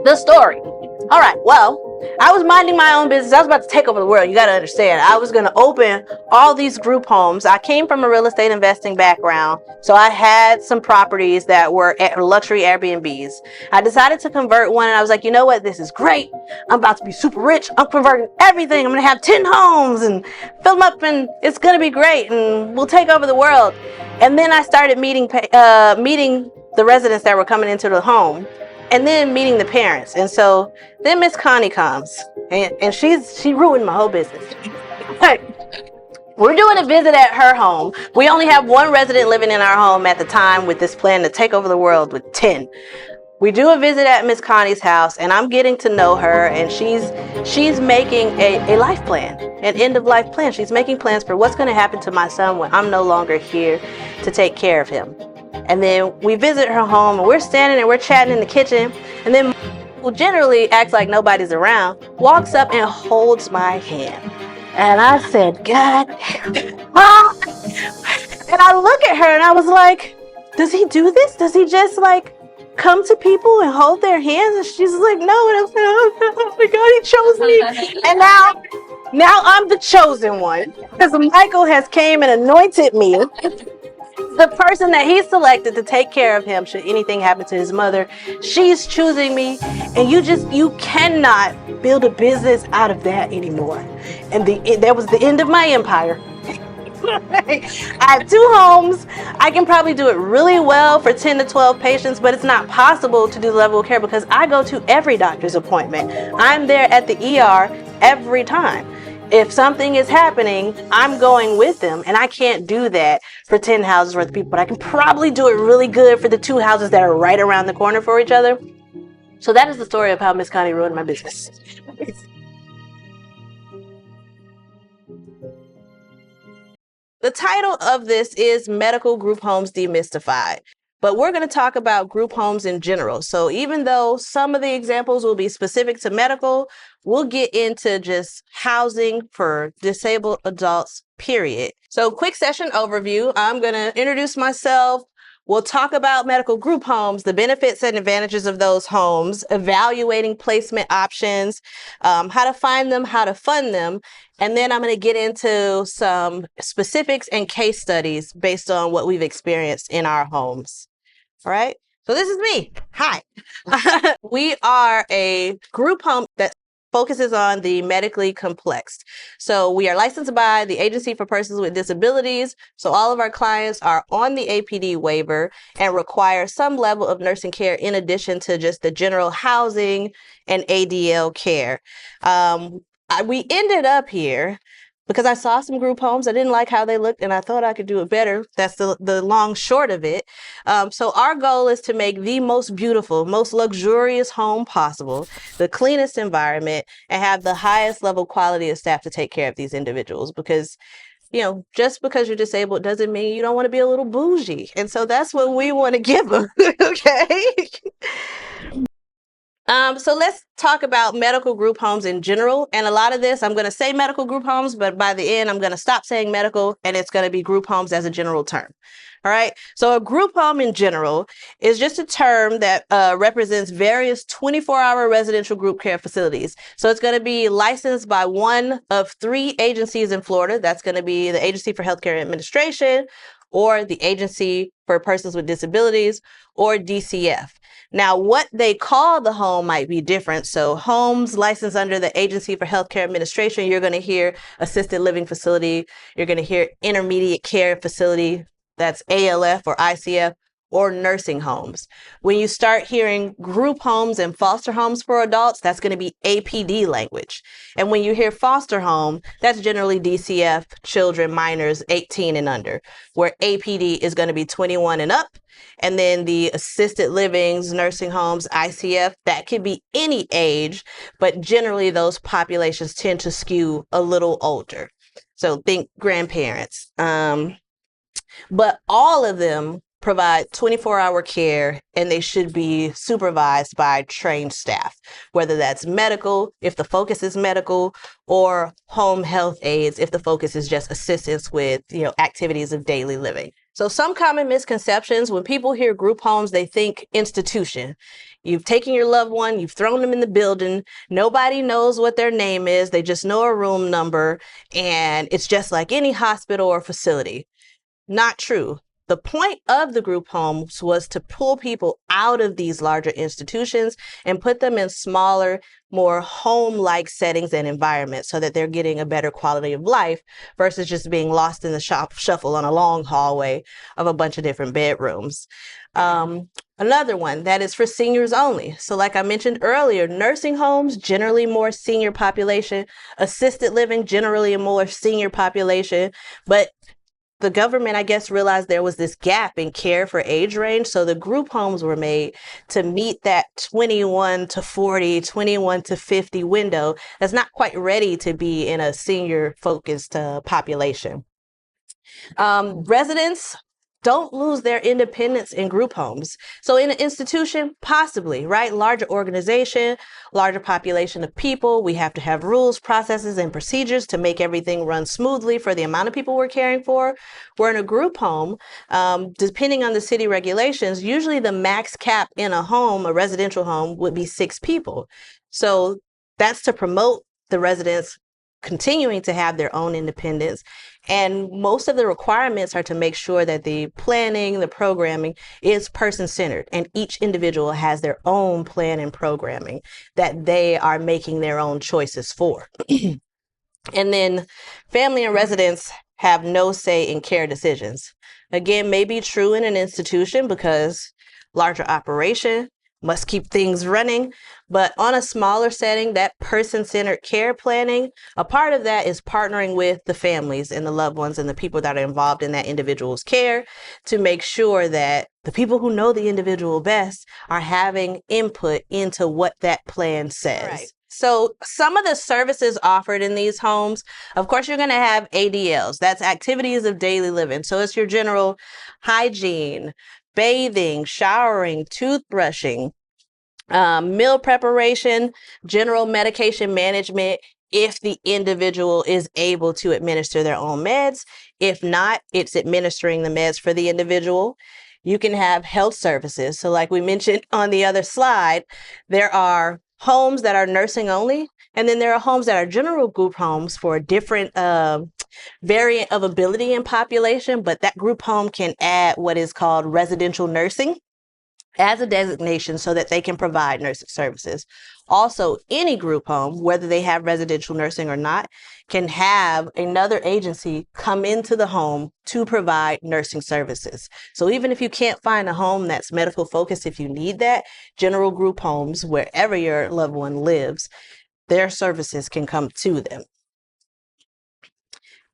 The story. All right, well, I was minding my own business. I was about to take over the world. You got to understand. I was going to open all these group homes. I came from a real estate investing background, so I had some properties that were luxury Airbnbs. I decided to convert one, and I was like, you know what? This is great. I'm about to be super rich. I'm converting everything. I'm going to have 10 homes and fill them up, and it's going to be great, and we'll take over the world. And then I started meeting the residents that were coming into the home, and then meeting the parents. And so then Miss Connie comes, and she ruined my whole business. We're doing a visit at her home. We only have one resident living in our home at the time with this plan to take over the world with 10. We do a visit at Miss Connie's house, and I'm getting to know her, and she's making a life plan, an end of life plan. She's making plans for what's going to happen to my son when I'm no longer here to take care of him. And then we visit her home, and we're standing and we're chatting in the kitchen, and then who generally acts like nobody's around walks up and holds my hand. And I said, God, ah! And I look at her and I was like, does he do this? Does he just like come to people and hold their hands? And she's like, no. And I said, oh my God, he chose me. And now I'm the chosen one, because Michael has came and anointed me the person that he selected to take care of him should anything happen to his mother. She's choosing me, and you cannot build a business out of that anymore. And that was the end of my empire. I have 2 homes. I can probably do it really well for 10 to 12 patients, but it's not possible to do the level of care because I go to every doctor's appointment. I'm there at the ER every time. If something is happening, I'm going with them, and I can't do that for 10 houses worth of people, but I can probably do it really good for the 2 houses that are right around the corner for each other. So that is the story of how Miss Connie ruined my business. The title of this is Medical Group Homes Demystified, but we're going to talk about group homes in general. So even though some of the examples will be specific to medical, we'll get into just housing for disabled adults, period. So quick session overview. I'm going to introduce myself. We'll talk about medical group homes, the benefits and advantages of those homes, evaluating placement options, how to find them, how to fund them. And then I'm going to get into some specifics and case studies based on what we've experienced in our homes. All right. So this is me. Hi. We are a group home that focuses on the medically complex. So we are licensed by the Agency for Persons with Disabilities. So all of our clients are on the APD waiver and require some level of nursing care in addition to just the general housing and ADL care. We ended up here because I saw some group homes. I didn't like how they looked, and I thought I could do it better. That's the long short of it. So our goal is to make the most beautiful, most luxurious home possible, the cleanest environment, and have the highest level quality of staff to take care of these individuals. Because, you know, just because you're disabled doesn't mean you don't want to be a little bougie. And so that's what we want to give them. Okay. So let's talk about medical group homes in general. And a lot of this, I'm going to say medical group homes, but by the end, I'm going to stop saying medical, and it's going to be group homes as a general term. All right. So a group home in general is just a term that represents various 24-hour residential group care facilities. So it's going to be licensed by one of 3 agencies in Florida. That's going to be the Agency for Healthcare Administration, or the Agency for Persons with Disabilities, or DCF. Now, what they call the home might be different. So homes licensed under the Agency for Healthcare Administration, you're going to hear assisted living facility. You're going to hear intermediate care facility. That's ALF or ICF, or nursing homes. When you start hearing group homes and foster homes for adults, that's going to be APD language. And when you hear foster home, that's generally DCF, children, minors, 18 and under, where APD is going to be 21 and up. And then the assisted livings, nursing homes, ICF, that could be any age, but generally those populations tend to skew a little older. So think grandparents. But all of them provide 24-hour care, and they should be supervised by trained staff, whether that's medical, if the focus is medical, or home health aides, if the focus is just assistance with, activities of daily living. So some common misconceptions: when people hear group homes, they think institution. You've taken your loved one, you've thrown them in the building. Nobody knows what their name is. They just know a room number, and it's just like any hospital or facility. Not true. The point of the group homes was to pull people out of these larger institutions and put them in smaller, more home-like settings and environments so that they're getting a better quality of life versus just being lost in the shuffle on a long hallway of a bunch of different bedrooms. Another one that is for seniors only. So like I mentioned earlier, nursing homes, generally more senior population, assisted living, generally a more senior population, but the government, I guess, realized there was this gap in care for age range. So the group homes were made to meet that 21 to 40, 21 to 50 window that's not quite ready to be in a senior focused population. Residents don't lose their independence in group homes. So in an institution, possibly, right? Larger organization, larger population of people. We have to have rules, processes, and procedures to make everything run smoothly for the amount of people we're caring for. We're in a group home, depending on the city regulations, usually the max cap in a home, a residential home, would be 6 people. So that's to promote the residents continuing to have their own independence. And most of the requirements are to make sure that the planning, the programming is person-centered, and each individual has their own plan and programming that they are making their own choices for. And then family and residents have no say in care decisions. Again, may be true in an institution because larger operation must keep things running, but on a smaller setting, that person-centered care planning, a part of that is partnering with the families and the loved ones and the people that are involved in that individual's care to make sure that the people who know the individual best are having input into what that plan says. Right. So some of the services offered in these homes, of course, you're going to have ADLs. That's activities of daily living. So it's your general hygiene, bathing, showering, toothbrushing, meal preparation, general medication management, if the individual is able to administer their own meds. If not, it's administering the meds for the individual. You can have health services. So like we mentioned on the other slide, there are homes that are nursing only, and then there are homes that are general group homes for a different variant of ability and population, but that group home can add what is called residential nursing as a designation so that they can provide nursing services. Also, any group home, whether they have residential nursing or not, can have another agency come into the home to provide nursing services. So even if you can't find a home that's medical focused, if you need that, general group homes, wherever your loved one lives, their services can come to them.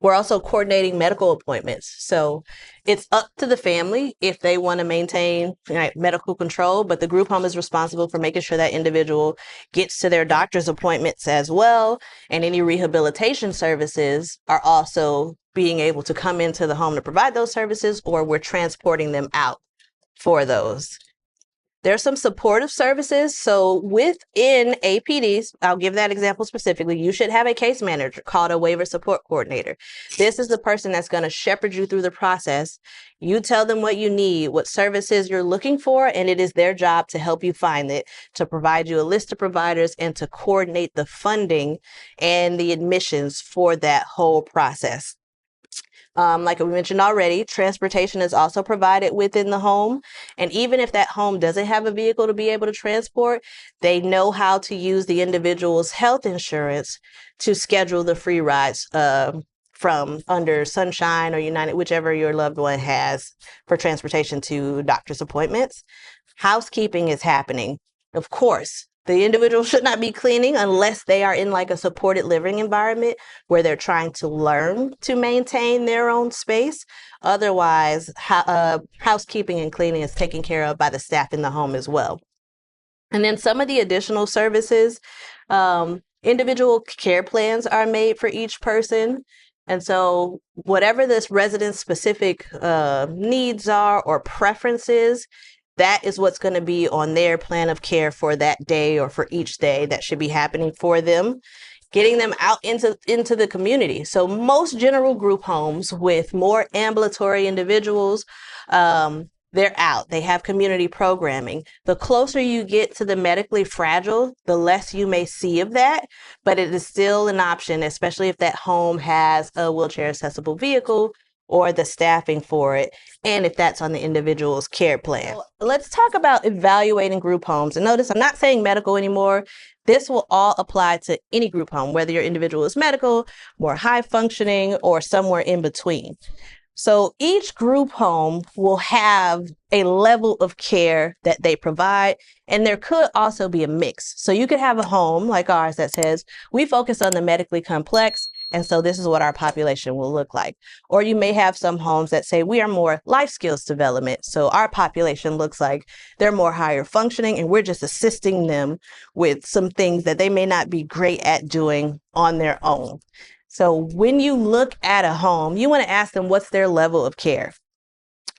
We're also coordinating medical appointments. So it's up to the family if they want to maintain medical control, but the group home is responsible for making sure that individual gets to their doctor's appointments as well. And any rehabilitation services are also being able to come into the home to provide those services, or we're transporting them out for those. There's some supportive services. So within APDs, I'll give that example specifically, you should have a case manager called a waiver support coordinator. This is the person that's going to shepherd you through the process. You tell them what you need, what services you're looking for, and it is their job to help you find it, to provide you a list of providers, and to coordinate the funding and the admissions for that whole process. Like we mentioned already, transportation is also provided within the home. And even if that home doesn't have a vehicle to be able to transport, they know how to use the individual's health insurance to schedule the free rides from under Sunshine or United, whichever your loved one has, for transportation to doctor's appointments. Housekeeping is happening. Of course, the individual should not be cleaning unless they are in like a supported living environment where they're trying to learn to maintain their own space. Otherwise, housekeeping and cleaning is taken care of by the staff in the home as well. And then some of the additional services, individual care plans are made for each person. And so whatever this resident specific needs are or preferences, that is what's going to be on their plan of care for that day or for each day that should be happening for them. getting them out into the community. So most general group homes with more ambulatory individuals, they're out. They have community programming. The closer you get to the medically fragile, the less you may see of that, but it is still an option, especially if that home has a wheelchair accessible vehicle or the staffing for it, and if that's on the individual's care plan. So let's talk about evaluating group homes. And notice I'm not saying medical anymore. This will all apply to any group home, whether your individual is medical, more high functioning, or somewhere in between. So each group home will have a level of care that they provide, and there could also be a mix. So you could have a home like ours that says, we focus on the medically complex, and so this is what our population will look like. Or you may have some homes that say, we are more life skills development, so our population looks like they're more higher functioning, and we're just assisting them with some things that they may not be great at doing on their own. So when you look at a home, you want to ask them what's their level of care.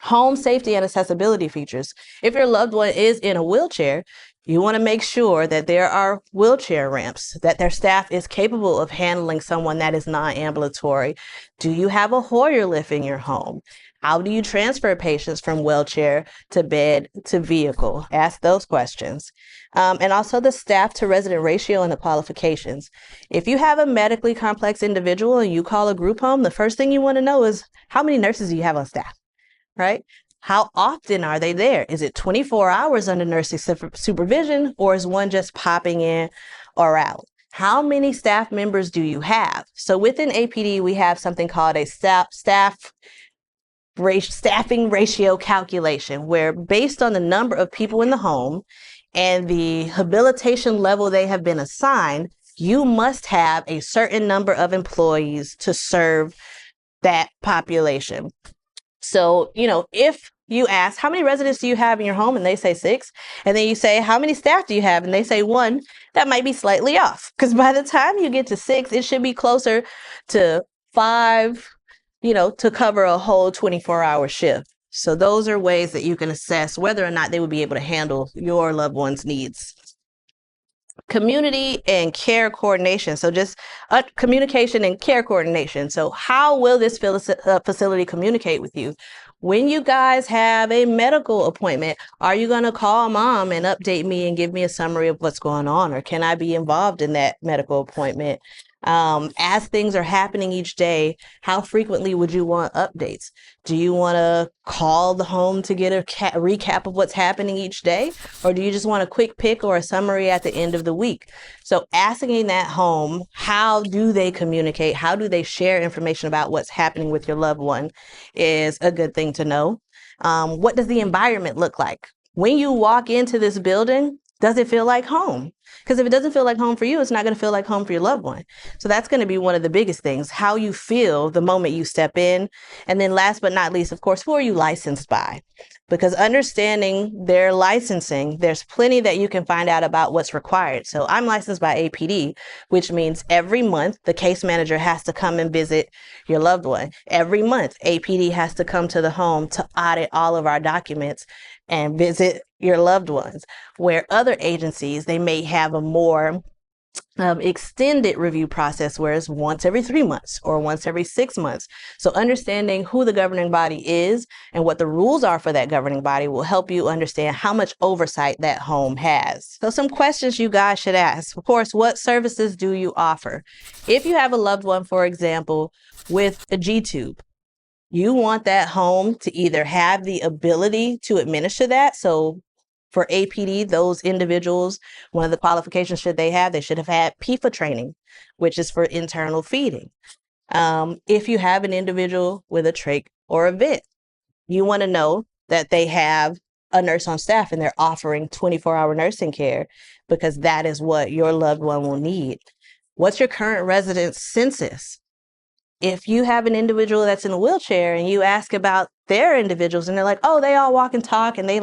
Home safety and accessibility features. If your loved one is in a wheelchair, you want to make sure that there are wheelchair ramps, that their staff is capable of handling someone that is non-ambulatory. Do you have a Hoyer lift in your home? How do you transfer patients from wheelchair to bed to vehicle? Ask those questions. And also the staff to resident ratio and the qualifications. If you have a medically complex individual and you call a group home, the first thing you want to know is how many nurses do you have on staff, right? How often are they there? Is it 24 hours under nursing supervision, or is one just popping in or out? How many staff members do you have? So within APD, we have something called a staffing ratio calculation, where based on the number of people in the home and the habilitation level they have been assigned, you must have a certain number of employees to serve that population. So, if you ask, how many residents do you have in your home? And they say 6. And then you say, how many staff do you have? And they say 1. That might be slightly off, because by the time you get to 6, it should be closer to 5, to cover a whole 24-hour shift. So those are ways that you can assess whether or not they would be able to handle your loved one's needs. Community and care coordination. So just communication and care coordination. So how will this facility communicate with you? When you guys have a medical appointment, are you going to call mom and update me and give me a summary of what's going on? Or can I be involved in that medical appointment? As things are happening each day, how frequently would you want updates? Do you want to call the home to get a recap of what's happening each day? Or do you just want a quick pick or a summary at the end of the week? So asking that home, how do they communicate? How do they share information about what's happening with your loved one is a good thing to know. What does the environment look like? When you walk into this building, does it feel like home? Because if it doesn't feel like home for you, it's not going to feel like home for your loved one. So that's going to be one of the biggest things, how you feel the moment you step in. And then last but not least, of course, who are you licensed by? Because understanding their licensing, there's plenty that you can find out about what's required. So I'm licensed by APD, which means every month the case manager has to come and visit your loved one. Every month, APD has to come to the home to audit all of our documents and visit your loved ones. Where other agencies, they may have a more extended review process, where it's once every 3 months or once every 6 months. So understanding who the governing body is and what the rules are for that governing body will help you understand how much oversight that home has. So some questions you guys should ask. Of course, what services do you offer? If you have a loved one, for example, with a G-tube, you want that home to either have the ability to administer that. So for APD, those individuals, one of the qualifications they should have had PIFA training, which is for internal feeding. If you have an individual with a trach or a vent, you want to know that they have a nurse on staff and they're offering 24-hour nursing care, because that is what your loved one will need. What's your current residence census? If you have an individual that's in a wheelchair and you ask about their individuals and they're like, oh, they all walk and talk and they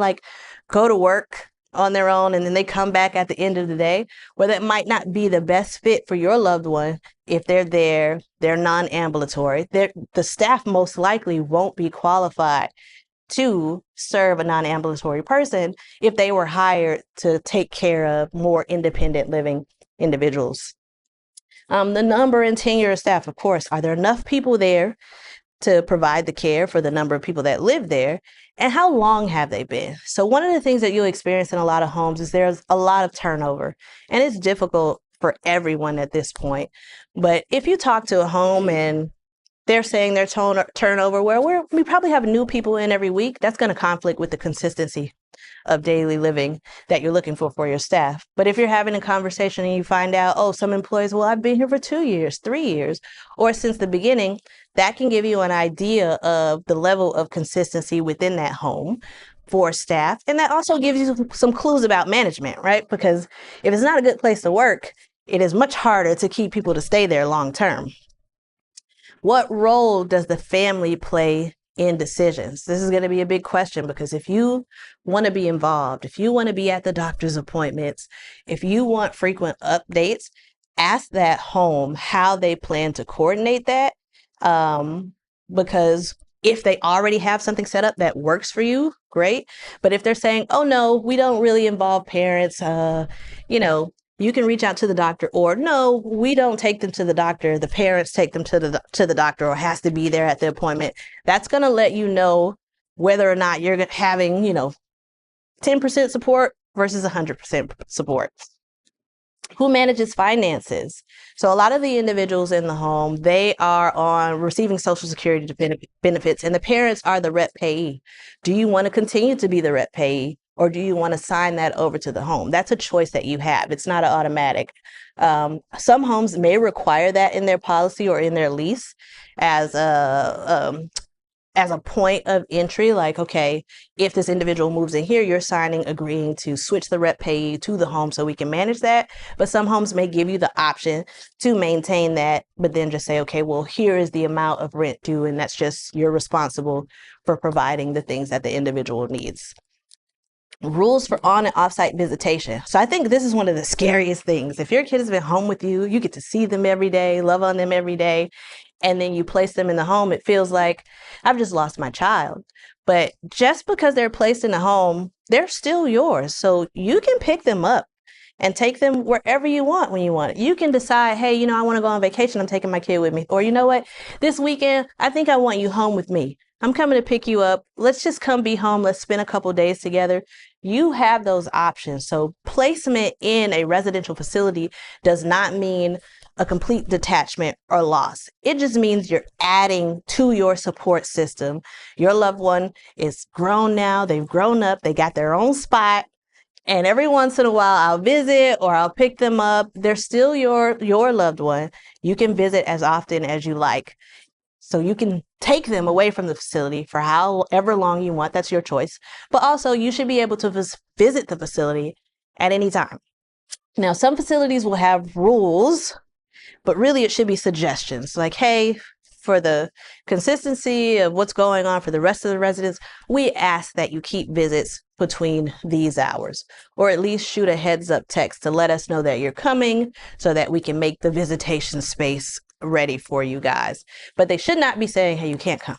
go to work on their own and then they come back at the end of the day, well, that might not be the best fit for your loved one. If they're non-ambulatory, the staff most likely won't be qualified to serve a non-ambulatory person if they were hired to take care of more independent living individuals. The number and tenure of staff, of course. Are there enough people there to provide the care for the number of people that live there? And how long have they been? So one of the things that you'll experience in a lot of homes is there's a lot of turnover, and it's difficult for everyone at this point. But if you talk to a home and they're saying their turnover, where we probably have new people in every week, that's going to conflict with the consistency of daily living that you're looking for your staff. But if you're having a conversation and you find out, oh, some employees, well, I've been here for 2 years, 3 years, or since the beginning, that can give you an idea of the level of consistency within that home for staff. And that also gives you some clues about management, right? Because if it's not a good place to work, it is much harder to keep people to stay there long term. What role does the family play in decisions? This is going to be a big question, because if you want to be involved, if you want to be at the doctor's appointments, if you want frequent updates, ask that home how they plan to coordinate that. Because if they already have something set up that works for you, great. But if they're saying, oh no, we don't really involve parents, you can reach out to the doctor, or no, we don't take them to the doctor. The parents take them to the doctor, or has to be there at the appointment. That's going to let you know whether or not you're having, 10% support versus 100% support. Who manages finances? So a lot of the individuals in the home, they are on receiving Social Security benefits, and the parents are the rep payee. Do you want to continue to be the rep payee, or do you want to sign that over to the home? That's a choice that you have. It's not an automatic. Some homes may require that in their policy or in their lease as a point of entry, like, okay, if this individual moves in here, you're agreeing to switch the rep payee to the home so we can manage that. But some homes may give you the option to maintain that, but then just say, okay, well, here is the amount of rent due, and that's just, you're responsible for providing the things that the individual needs. Rules for on and off-site visitation. So I think this is one of the scariest things. If your kid has been home with you, you get to see them every day, love on them every day, and then you place them in the home, it feels like I've just lost my child. But just because they're placed in the home, they're still yours. So you can pick them up and take them wherever you want when you want it. You can decide, hey, I want to go on vacation. I'm taking my kid with me. Or you know what? This weekend, I think I want you home with me. I'm coming to pick you up. Let's just come be home. Let's spend a couple days together. You have those options. So placement in a residential facility does not mean a complete detachment or loss. It just means you're adding to your support system. Your loved one is grown now. They've grown up. They got their own spot. And every once in a while, I'll visit or I'll pick them up. They're still your loved one. You can visit as often as you like. So you can take them away from the facility for however long you want. That's your choice. But also, you should be able to visit the facility at any time. Now, some facilities will have rules, but really it should be suggestions. Like, hey, for the consistency of what's going on for the rest of the residents, we ask that you keep visits between these hours, or at least shoot a heads up text to let us know that you're coming so that we can make the visitation space ready for you guys. But they should not be saying, hey, you can't come.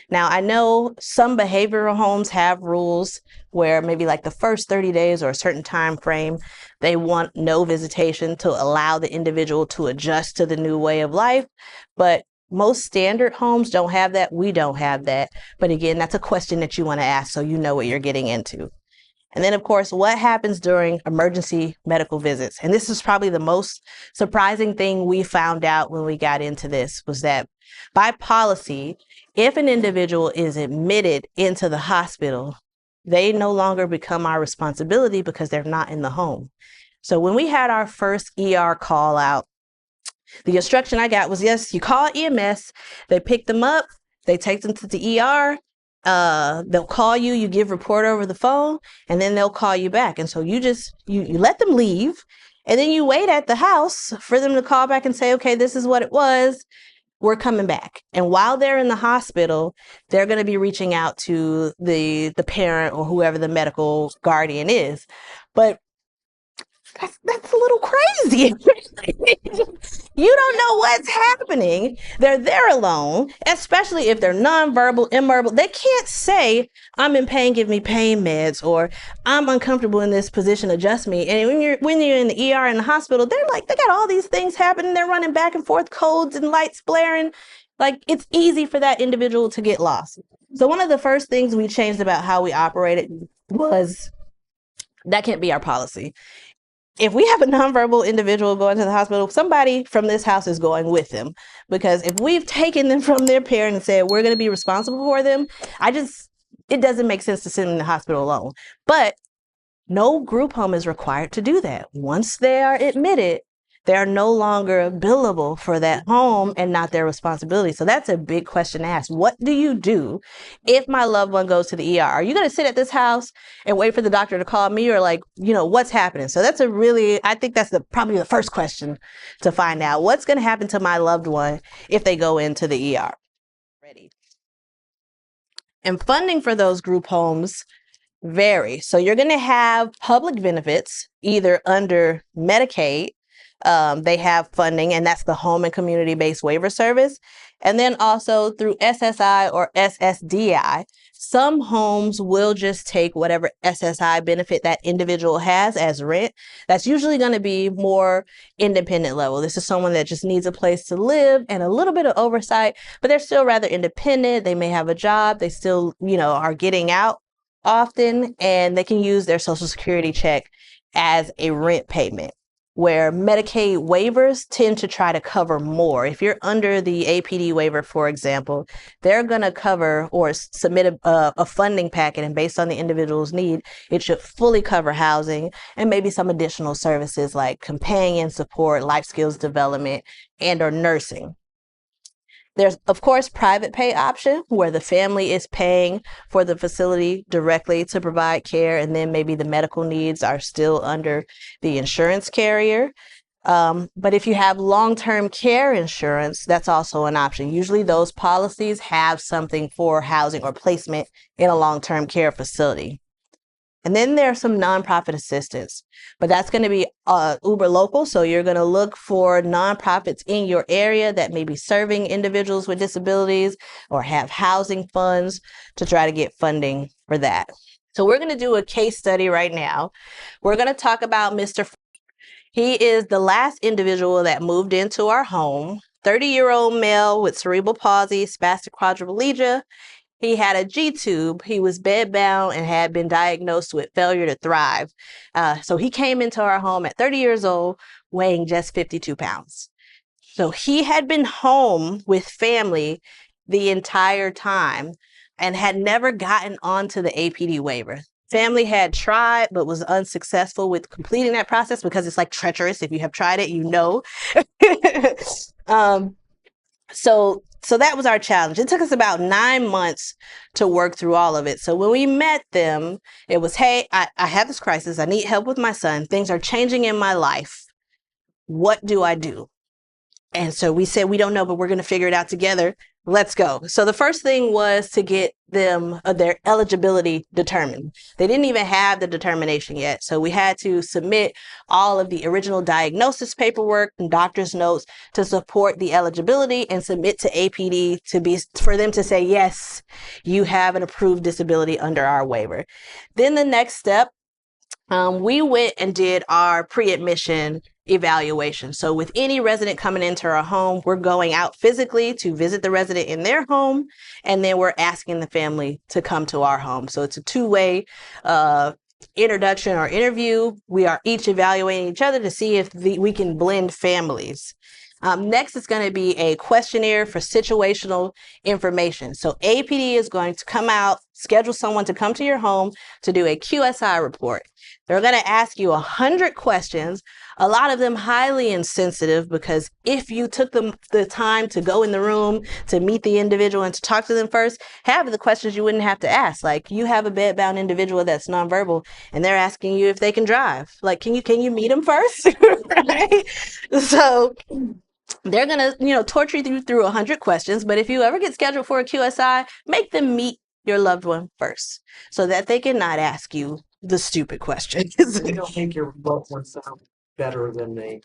Now, I know some behavioral homes have rules where maybe like the first 30 days or a certain time frame, they want no visitation to allow the individual to adjust to the new way of life. But most standard homes don't have that. We don't have that. But again, that's a question that you want to ask so you know what you're getting into. And then, of course, what happens during emergency medical visits? And this is probably the most surprising thing we found out when we got into this, was that by policy, if an individual is admitted into the hospital, they no longer become our responsibility because they're not in the home. So when we had our first ER call out, the instruction I got was, yes, you call EMS, they pick them up, they take them to the ER, they'll call you, you give report over the phone, and then they'll call you back. And so you let them leave, and then you wait at the house for them to call back and say, okay, this is what it was, we're coming back. And while they're in the hospital, they're going to be reaching out to the parent or whoever the medical guardian is. But that's a little crazy. You don't know what's happening. They're there alone, especially if they're nonverbal, imverbal. They can't say, I'm in pain, give me pain meds, or I'm uncomfortable in this position, adjust me. And when you're in the ER in the hospital, they're like, they got all these things happening. They're running back and forth, codes and lights blaring. Like, it's easy for that individual to get lost. So one of the first things we changed about how we operated was that can't be our policy. If we have a nonverbal individual going to the hospital, somebody from this house is going with them. Because if we've taken them from their parent and said we're going to be responsible for them, it doesn't make sense to send them to the hospital alone. But no group home is required to do that. Once they are admitted, they are no longer billable for that home and not their responsibility. So that's a big question to ask. What do you do if my loved one goes to the ER? Are you going to sit at this house and wait for the doctor to call me, or like, what's happening? So that's I think that's probably the first question to find out. What's going to happen to my loved one if they go into the ER? Ready. And funding for those group homes vary. So you're going to have public benefits either under Medicaid. They have funding, and that's the Home and Community-Based Waiver Service. And then also through SSI or SSDI, some homes will just take whatever SSI benefit that individual has as rent. That's usually going to be more independent level. This is someone that just needs a place to live and a little bit of oversight, but they're still rather independent. They may have a job. They still, are getting out often, and they can use their Social Security check as a rent payment, where Medicaid waivers tend to try to cover more. If you're under the APD waiver, for example, they're going to cover or submit a funding packet, and based on the individual's need, it should fully cover housing and maybe some additional services like companion support, life skills development, and or nursing. There's, of course, private pay option where the family is paying for the facility directly to provide care, and then maybe the medical needs are still under the insurance carrier. But if you have long-term care insurance, that's also an option. Usually those policies have something for housing or placement in a long-term care facility. And then there's some nonprofit assistance, but that's going to be uber local. So you're going to look for nonprofits in your area that may be serving individuals with disabilities or have housing funds to try to get funding for that. So we're going to do a case study right now. We're going to talk about Mr. He is the last individual that moved into our home, 30-year-old male with cerebral palsy, spastic quadriplegia. He had a G-tube. He was bedbound and had been diagnosed with failure to thrive. So he came into our home at 30 years old, weighing just 52 pounds. So he had been home with family the entire time and had never gotten onto the APD waiver. Family had tried, but was unsuccessful with completing that process because it's like treacherous. If you have tried it, So that was our challenge. It took us about 9 months to work through all of it. So when we met them, it was, hey, I have this crisis. I need help with my son. Things are changing in my life. What do I do? And so we said, we don't know, but we're going to figure it out together. Let's go. So the first thing was to get them their eligibility determined. They didn't even have the determination yet. So we had to submit all of the original diagnosis paperwork and doctor's notes to support the eligibility and submit to APD for them to say, yes, you have an approved disability under our waiver. Then the next step, we went and did our pre-admission evaluation. So with any resident coming into our home, we're going out physically to visit the resident in their home, and then we're asking the family to come to our home. So it's a two-way introduction or interview. We are each evaluating each other to see if we can blend families. Next is going to be a questionnaire for situational information. So APD is going to come out, schedule someone to come to your home to do a QSI report. They're going to ask you 100 questions, a lot of them highly insensitive, because if you took the time to go in the room to meet the individual and to talk to them first, half of the questions you wouldn't have to ask. Like, you have a bedbound individual that's nonverbal and they're asking you if they can drive. Like, can you meet them first? Right? So they're going to, torture you through 100 questions. But if you ever get scheduled for a QSI, make them meet your loved one first so that they cannot ask you the stupid questions. Don't make your loved one sound better than they,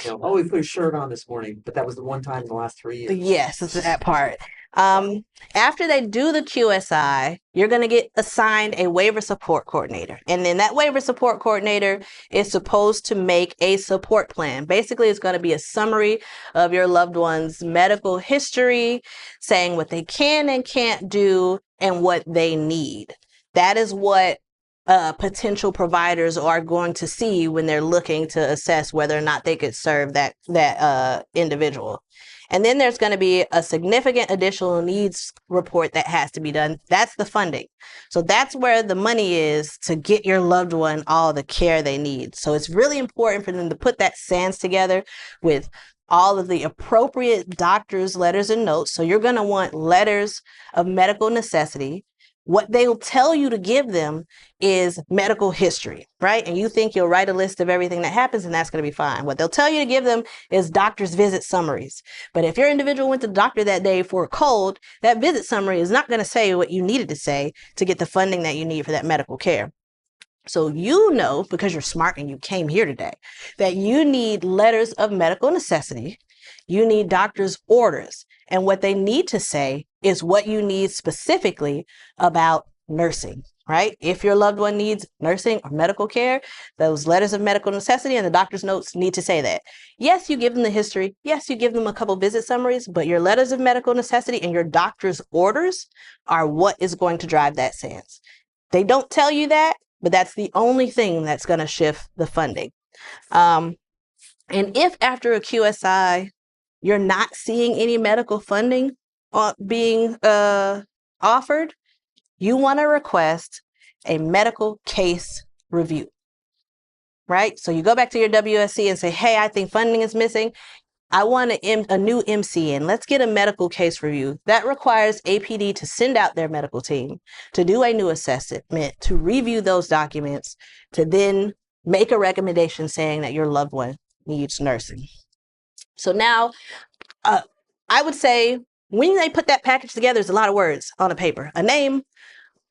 oh, we put a shirt on this morning, but that was the one time in the last 3 years. Yes, it's that part. After they do the QSI, you're going to get assigned a waiver support coordinator. And then that waiver support coordinator is supposed to make a support plan. Basically, it's going to be a summary of your loved one's medical history, saying what they can and can't do and what they need. That is what potential providers are going to see when they're looking to assess whether or not they could serve that individual. And then there's going to be a significant additional needs report that has to be done. That's the funding. So that's where the money is to get your loved one all the care they need. So it's really important for them to put that SANS together with all of the appropriate doctor's letters and notes. So you're going to want letters of medical necessity. What they'll tell you to give them is medical history, right? And you think you'll write a list of everything that happens and that's going to be fine. What they'll tell you to give them is doctor's visit summaries. But if your individual went to the doctor that day for a cold, that visit summary is not going to say what you needed to say to get the funding that you need for that medical care. So you know, because you're smart and you came here today, that you need letters of medical necessity. You need doctor's orders. And what they need to say is what you need specifically about nursing, right? If your loved one needs nursing or medical care, those letters of medical necessity and the doctor's notes need to say that. Yes, you give them the history. Yes, you give them a couple visit summaries, but your letters of medical necessity and your doctor's orders are what is going to drive that SANS. They don't tell you that, but that's the only thing that's going to shift the funding. And if after a QSI, you're not seeing any medical funding being offered, you want to request a medical case review, right? So you go back to your WSC and say, hey, I think funding is missing. I want a new MC in. Let's get a medical case review. That requires APD to send out their medical team to do a new assessment, to review those documents, to then make a recommendation saying that your loved one needs nursing. So now, I would say when they put that package together, there's a lot of words on a paper, a name,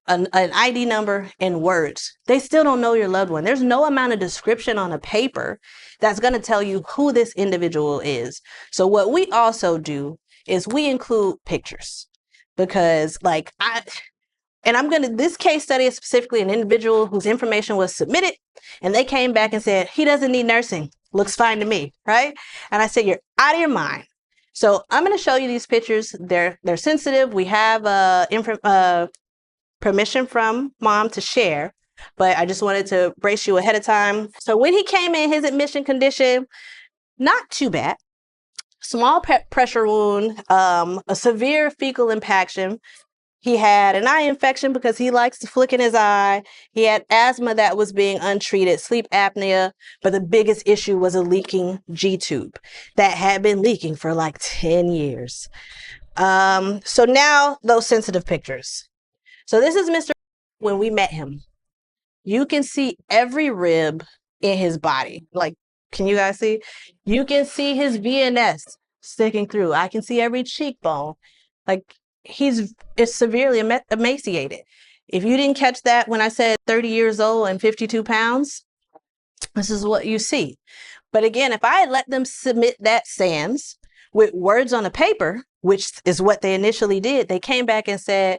an ID number, and words. They still don't know your loved one. There's no amount of description on a paper that's going to tell you who this individual is. So what we also do is we include pictures because this case study is specifically an individual whose information was submitted and they came back and said, he doesn't need nursing. Looks fine to me, right? And I said, you're out of your mind. So I'm going to show you these pictures. They're sensitive. We have permission from mom to share, but I just wanted to brace you ahead of time. So when he came in, his admission condition, not too bad. Small pressure wound, a severe fecal impaction. He had an eye infection because he likes to flick in his eye. He had asthma that was being untreated, sleep apnea, but the biggest issue was a leaking G-tube that had been leaking for like 10 years. So now those sensitive pictures. So this is Mr. when we met him. You can see every rib in his body. Like, can you guys see? You can see his VNS sticking through. I can see every cheekbone. Like, he's severely emaciated. If you didn't catch that when I said 30 years old and 52 pounds, this is what you see. But again, if I had let them submit that SANS with words on a paper, which is what they initially did, they came back and said,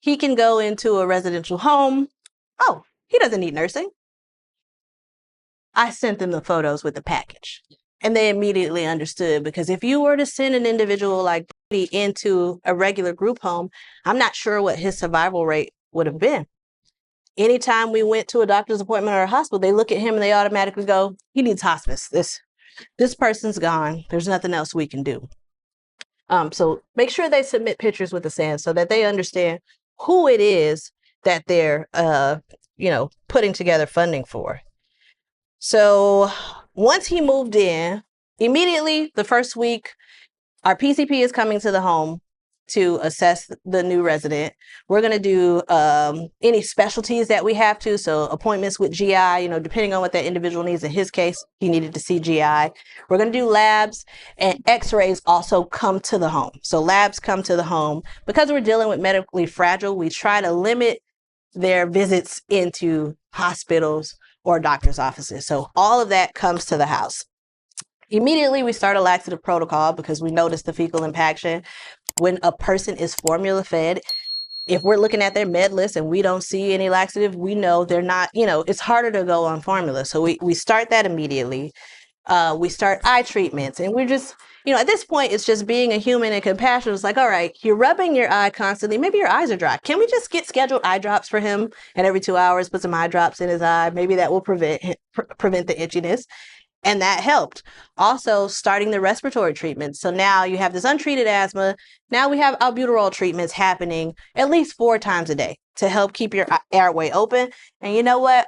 he can go into a residential home. Oh, he doesn't need nursing. I sent them the photos with the package. And they immediately understood, because if you were to send an individual like Brady into a regular group home, I'm not sure what his survival rate would have been. Anytime we went to a doctor's appointment or a hospital, they look at him and they automatically go, he needs hospice. This person's gone. There's nothing else we can do. So make sure they submit pictures with the SANS so that they understand who it is that they're, putting together funding for. So once he moved in, immediately the first week, our PCP is coming to the home to assess the new resident. We're going to do any specialties that we have to. So appointments with GI, depending on what that individual needs. In his case, he needed to see GI. We're going to do labs, and x-rays also come to the home. So labs come to the home. Because we're dealing with medically fragile, we try to limit their visits into hospitals or doctor's offices. So all of that comes to the house. Immediately, we start a laxative protocol because we notice the fecal impaction. When a person is formula fed, if we're looking at their med list and we don't see any laxative, we know they're not, it's harder to go on formula. So we start that immediately. We start eye treatments, and we're just, at this point, it's just being a human and compassionate. It's like, all right, you're rubbing your eye constantly. Maybe your eyes are dry. Can we just get scheduled eye drops for him? And every 2 hours, put some eye drops in his eye. Maybe that will prevent the itchiness. And that helped. Also, starting the respiratory treatment. So now you have this untreated asthma. Now we have albuterol treatments happening at least 4 times a day to help keep your airway open. And you know what?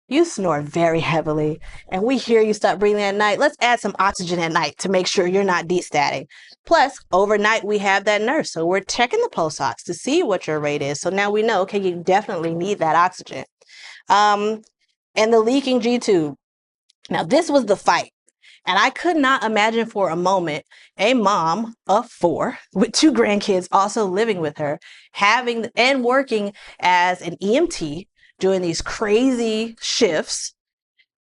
You snore very heavily, and we hear you stop breathing at night. Let's add some oxygen at night to make sure you're not destatting. Plus, overnight, we have that nurse. So we're checking the pulse ox to see what your rate is. So now we know, okay, you definitely need that oxygen. And the leaking G-tube. Now, this was the fight. And I could not imagine for a moment a mom of 4 with 2 grandkids also living with her, having and working as an EMT, doing these crazy shifts,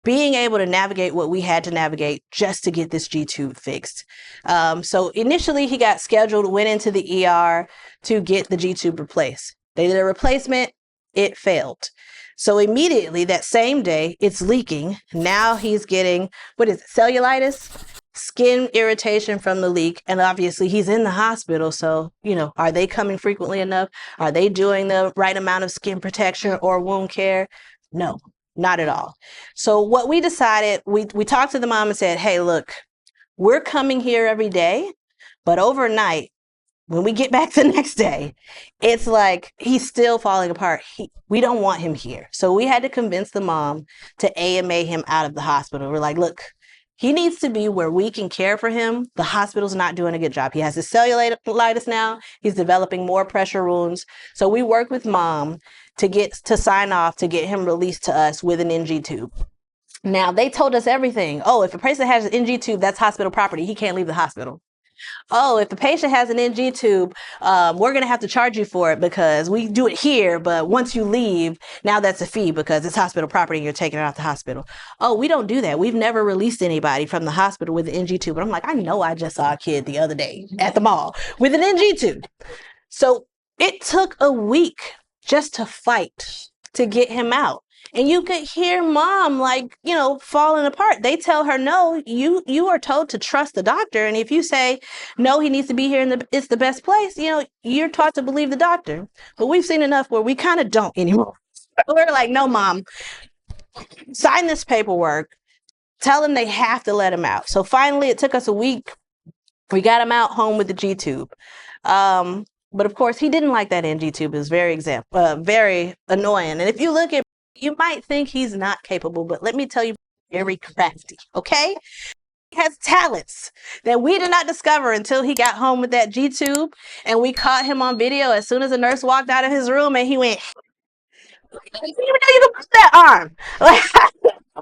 being able to navigate what we had to navigate just to get this G-tube fixed. So initially he got scheduled, went into the ER to get the G-tube replaced. They did a replacement, it failed. So immediately that same day, it's leaking. Now he's getting, cellulitis? Skin irritation from the leak. And obviously he's in the hospital. So, are they coming frequently enough? Are they doing the right amount of skin protection or wound care? No, not at all. So what we decided, we talked to the mom and said, hey, look, we're coming here every day, but overnight, when we get back the next day, it's like he's still falling apart. We don't want him here. So we had to convince the mom to AMA him out of the hospital. We're like, look, he needs to be where we can care for him. The hospital's not doing a good job. He has his cellulitis now. He's developing more pressure wounds. So we work with mom to sign off to get him released to us with an NG tube. Now, they told us everything. Oh, if a person has an NG tube, that's hospital property. He can't leave the hospital. Oh, if the patient has an NG tube, we're going to have to charge you for it because we do it here. But once you leave, now that's a fee because it's hospital property and you're taking it out the hospital. Oh, we don't do that. We've never released anybody from the hospital with an NG tube. But I'm like, I know I just saw a kid the other day at the mall with an NG tube. So it took a week just to fight to get him out. And you could hear mom falling apart. They tell her, no, you are told to trust the doctor. And if you say, no, he needs to be here and it's the best place, you're taught to believe the doctor. But we've seen enough where we kind of don't anymore. We're like, no, mom, sign this paperwork. Tell them they have to let him out. So finally, it took us a week. We got him out home with the G-tube. But of course, he didn't like that NG tube. It was very annoying. And if you look at, you might think he's not capable, but let me tell you, very crafty, okay? He has talents that we did not discover until he got home with that G-tube, and we caught him on video as soon as the nurse walked out of his room, and he went, I didn't even know you could put that arm. Like,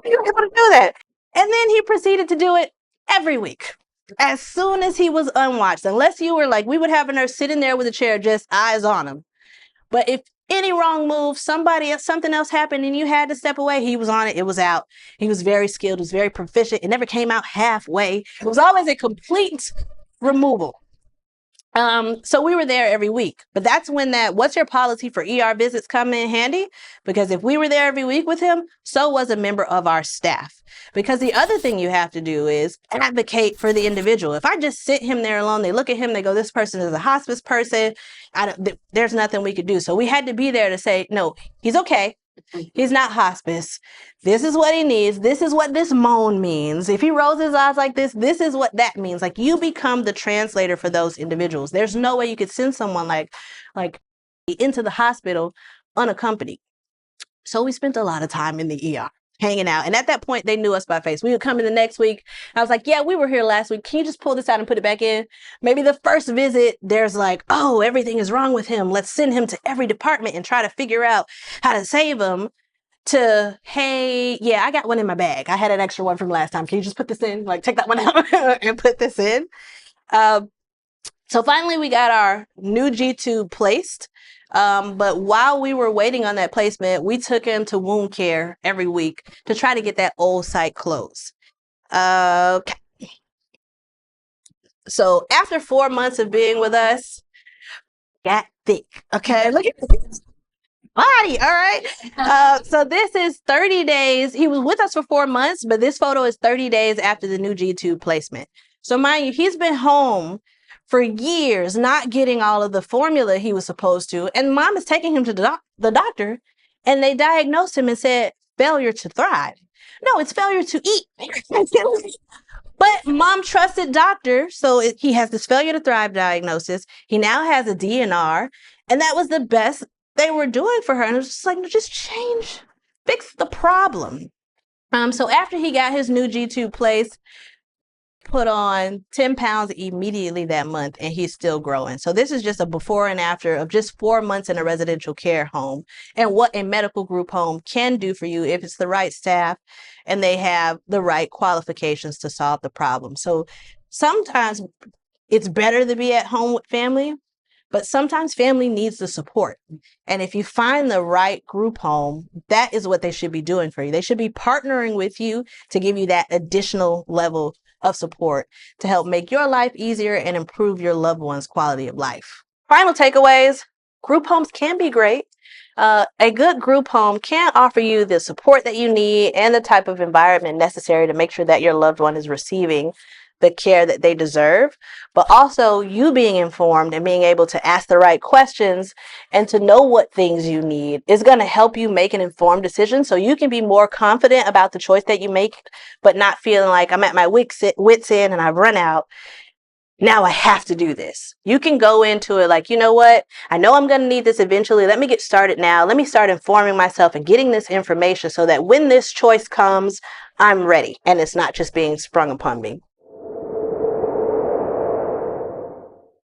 you were able to do that. And then he proceeded to do it every week. As soon as he was unwatched, unless you were like, we would have a nurse sitting there with a chair, just eyes on him. But if any wrong move, something else happened and you had to step away, he was on it, it was out. He was very skilled, was very proficient. It never came out halfway. It was always a complete removal. So we were there every week, but that's when what's your policy for ER visits come in handy? Because if we were there every week with him, so was a member of our staff. Because the other thing you have to do is advocate for the individual. If I just sit him there alone, they look at him, they go, this person is a hospice person. There's nothing we could do. So we had to be there to say, no, he's okay. He's not hospice. This is what he needs. This is what this moan means. If he rolls his eyes like this is what that means. Like, you become the translator for those individuals. There's no way you could send someone like into the hospital unaccompanied. So we spent a lot of time in the ER hanging out. And at that point, they knew us by face. We would come in the next week. I was like, yeah, we were here last week. Can you just pull this out and put it back in? Maybe the first visit, there's like, oh, everything is wrong with him. Let's send him to every department and try to figure out how to save him. To, hey, yeah, I got one in my bag. I had an extra one from last time. Can you just put this in? Like, take that one out and put this in. So finally, we got our new G-tube placed. But while we were waiting on that placement, we took him to wound care every week to try to get that old site closed. Okay. So after 4 months of being with us, got thick. Okay, look at this body. All right. So this is 30 days. He was with us for 4 months, but this photo is 30 days after the new G-tube placement. So mind you, he's been home for years, not getting all of the formula he was supposed to. And mom is taking him to the doctor, and they diagnosed him and said failure to thrive. No, it's failure to eat. But mom trusted doctor, so he has this failure to thrive diagnosis. He now has a DNR, and that was the best they were doing for her. And it was just like, no, just change, fix the problem. So after he got his new G-tube place, put on 10 pounds immediately that month, and he's still growing. So this is just a before and after of just 4 months in a residential care home, and what a medical group home can do for you if it's the right staff and they have the right qualifications to solve the problem. So sometimes it's better to be at home with family, but sometimes family needs the support. And if you find the right group home, that is what they should be doing for you. They should be partnering with you to give you that additional level of support to help make your life easier and improve your loved one's quality of life. Final takeaways: group homes can be great. A good group home can offer you the support that you need and the type of environment necessary to make sure that your loved one is receiving the care that they deserve, but also you being informed and being able to ask the right questions and to know what things you need is going to help you make an informed decision so you can be more confident about the choice that you make, but not feeling like I'm at my wits end and I've run out. Now I have to do this. You can go into it like, you know what? I know I'm going to need this eventually. Let me get started now. Let me start informing myself and getting this information so that when this choice comes, I'm ready and it's not just being sprung upon me.